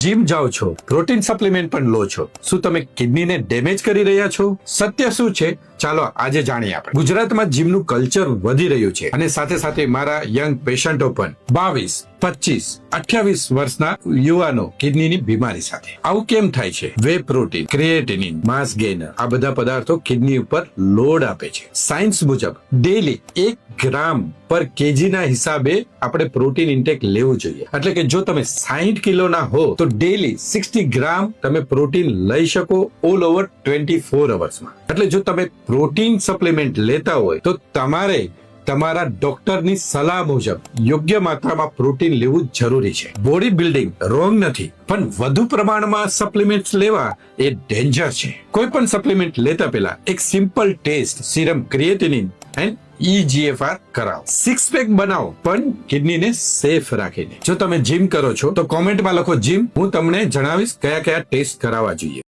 Gym જાઓ છો, protein supplement પણ લો છો, શું તમે કિડનીને ડેમેજ કરી રહ્યા છો? સત્ય શું છે? ચાલો આજે જાણીએ આપણે. ગુજરાતમાં જીમનું કલ્ચર વધી રહ્યું છે અને સાથે સાથે મારા યંગ પેશન્ટો પણ 22, 25, 28 વર્ષના યુવાનો કિડનીની બીમારી સાથે. આવું કેમ થાય છે? વે પ્રોટીન, ક્રિએટિનિન, માસ ગેઇનર આ બધા પદાર્થો કિડની ઉપર લોડ આપે છે. સાયન્સ મુજબ ડેલી 1 ગ્રામ પર કેજી ના હિસાબે આપણે પ્રોટીન ઇન્ટેક લેવું જોઈએ. એટલે કે જો તમે 60 કિલોના હો તો ડેલી 60 ગ્રામ તમે પ્રોટીન લઈ શકો ઓલ ઓવર 24 અવર્સમાં. એટલે જો તમે પ્રોટીન સપ્લિમેન્ટ લેતા હોય તો તમારે તમારા ડોક્ટરની સલાહ મુજબ યોગ્ય માત્રામાં પ્રોટીન લેવું જરૂરી છે. બોડી બિલ્ડિંગ રોંગ નથી, પણ વધુ પ્રમાણમાં સપ્લિમેન્ટ લેવા એ ડેન્જર છે. કોઈ પણ સપ્લિમેન્ટ લેતા પહેલા એક simple test serum creatinine and EGFR કરાવો. 6 પેક બનાવો, પણ કિડનીને સેફ રાખીને. જો તમે જીમ કરો છો તો કોમેન્ટમાં લખો જીમ, હું તમને જણાવીશ કયા કયા ટેસ્ટ કરાવવા જોઈએ.